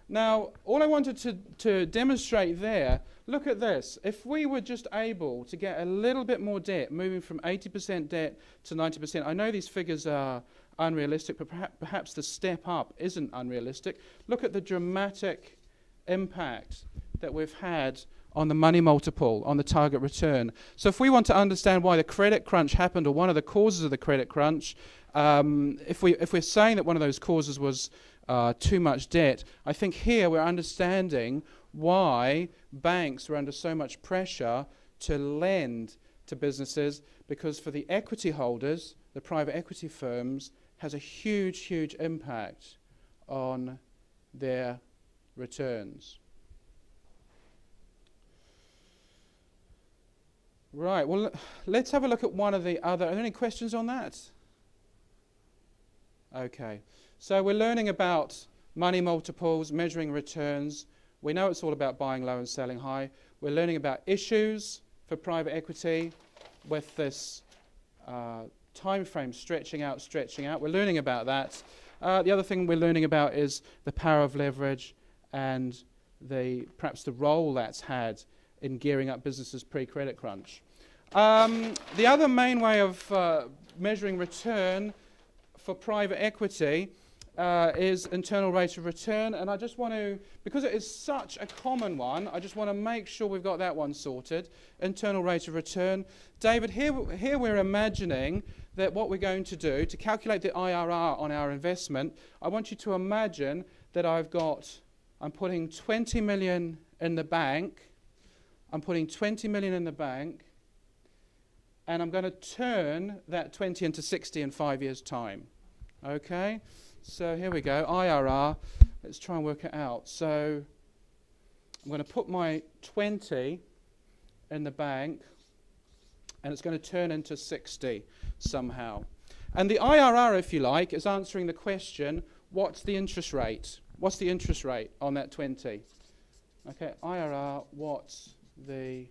Now, all I wanted to demonstrate there, look at this. If we were just able to get a little bit more debt, moving from 80% debt to 90%, I know these figures are unrealistic, but perhaps the step up isn't unrealistic. Look at the dramatic impact that we've had on the money multiple, on the target return. So if we want to understand why the credit crunch happened, or one of the causes of the credit crunch, if we're saying that one of those causes was too much debt, I think here we're understanding why banks were under so much pressure to lend to businesses, because for the equity holders, the private equity firms, has a huge, huge impact on their returns. Right, well, let's have a look at one of the other. Are there any questions on that? Okay, so we're learning about money multiples, measuring returns. We know it's all about buying low and selling high. We're learning about issues for private equity with this time frame stretching out. We're learning about that. The other thing we're learning about is the power of leverage and perhaps the role that's had in gearing up businesses pre-credit crunch. The other main way of measuring return for private equity is internal rate of return, and I just want to, because it is such a common one, I just want to make sure we've got that one sorted. Internal rate of return. David, here we're imagining that what we're going to do to calculate the IRR on our investment, I want you to imagine that I'm putting 20 million in the bank. I'm putting 20 million in the bank, and I'm going to turn that 20 into 60 in 5 years' time. Okay? So here we go, IRR. Let's try and work it out. So I'm going to put my 20 in the bank, and it's going to turn into 60 somehow. And the IRR, if you like, is answering the question, what's the interest rate? What's the interest rate on that 20? Okay, IRR, what's the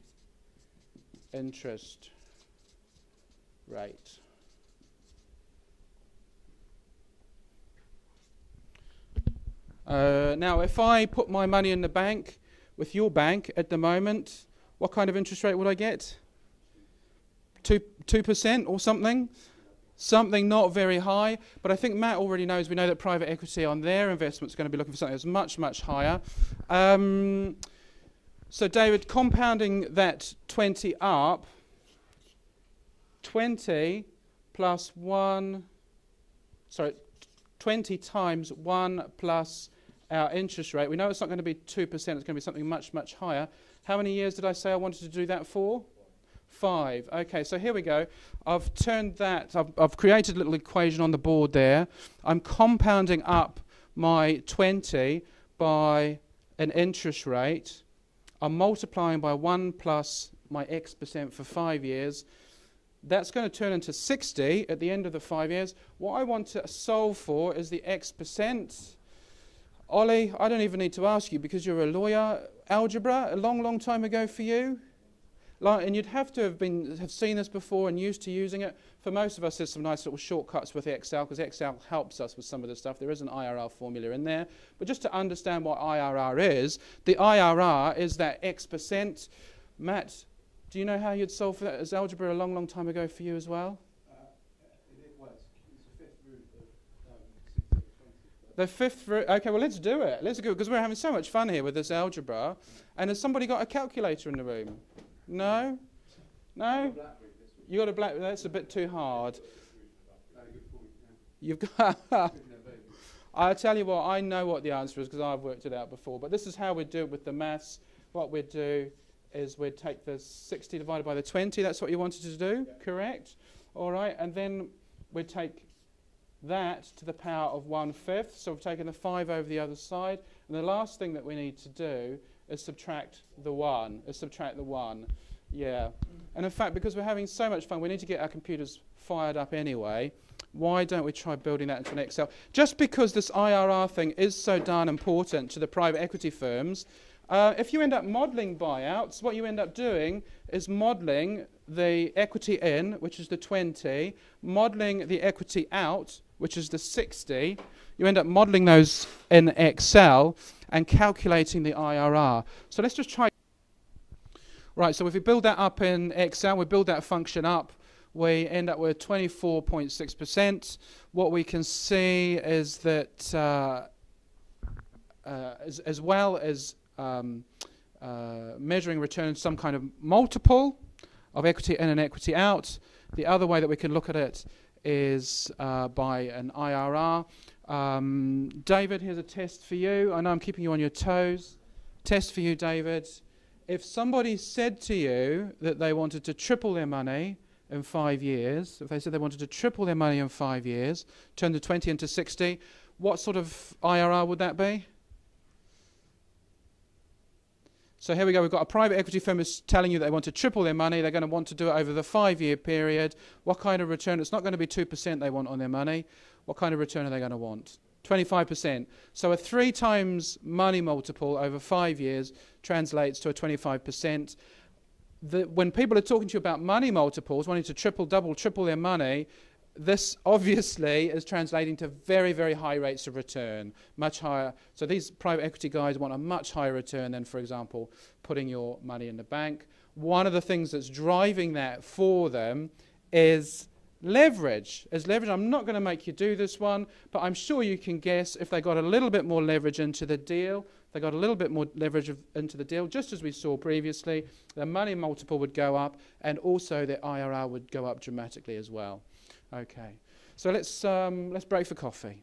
interest rate? Now, if I put my money in the bank with your bank at the moment, what kind of interest rate would I get? 2% or something? Something not very high. But I think Matt already knows, we know that private equity on their investments is going to be looking for something that's much, much higher. So David, compounding that 20 up, 20 plus 1, 20 times 1 plus our interest rate. We know it's not going to be 2%, it's going to be something much, much higher. How many years did I say I wanted to do that for? 5. Okay, so here we go. I've turned that, I've created a little equation on the board there. I'm compounding up my 20 by an interest rate. I'm multiplying by 1 plus my X% for 5 years. That's going to turn into 60 at the end of the 5 years. What I want to solve for is the X%. Ollie, I don't even need to ask you because you're a lawyer. Algebra, a long, long time ago for you? And you'd have to have seen this before and used to using it. For most of us, there's some nice little shortcuts with Excel, because Excel helps us with some of the stuff. There is an IRR formula in there. But just to understand what IRR is, the IRR is that X%. Matt, do you know how you'd solve for that as algebra a long, long time ago for you as well? It's the fifth root of 60 or 20. The fifth root. Okay, well, let's do it. Let's go, because we're having so much fun here with this algebra. And has somebody got a calculator in the room? No? No? You got a black. That's a bit too hard. You've got. I'll tell you what. I know what the answer is because I've worked it out before. But this is how we do it with the maths. What we'd do is we'd take the 60 divided by the 20. That's what you wanted to do, yeah. Correct? All right. And then we'd take that to the power of 1/5. So we've taken the 5 over the other side. And the last thing that we need to do is subtract the 1. Yeah. And in fact, because we're having so much fun, we need to get our computers fired up anyway. Why don't we try building that into an Excel? Just because this IRR thing is so darn important to the private equity firms, if you end up modelling buyouts, what you end up doing is modelling the equity in, which is the 20, modelling the equity out, which is the 60, you end up modeling those in Excel and calculating the IRR. So let's just try. Right, so if we build that up in Excel, we build that function up, we end up with 24.6%. What we can see is that as well as measuring return some kind of multiple of equity in and equity out, the other way that we can look at it is by an IRR. David, here's a test for you. I know I'm keeping you on your toes. Test for you, David. If somebody said to you that they wanted to triple their money in 5 years, if they said they wanted to triple their money in 5 years, turn the 20 into 60, what sort of IRR would that be? So here we go. We've got a private equity firm is telling you they want to triple their money. They're going to want to do it over the 5-year period. What kind of return? It's not going to be 2% they want on their money. What kind of return are they going to want? 25%. So a 3 times money multiple over 5 years translates to a 25%. When people are talking to you about money multiples, wanting to triple their money, this obviously is translating to very, very high rates of return, much higher. So these private equity guys want a much higher return than, for example, putting your money in the bank. One of the things that's driving that for them is leverage. I'm not going to make you do this one, but I'm sure you can guess if they got a little bit more leverage into the deal, they got a little bit more leverage into the deal, just as we saw previously, the money multiple would go up and also the IRR would go up dramatically as well. Okay, so let's break for coffee.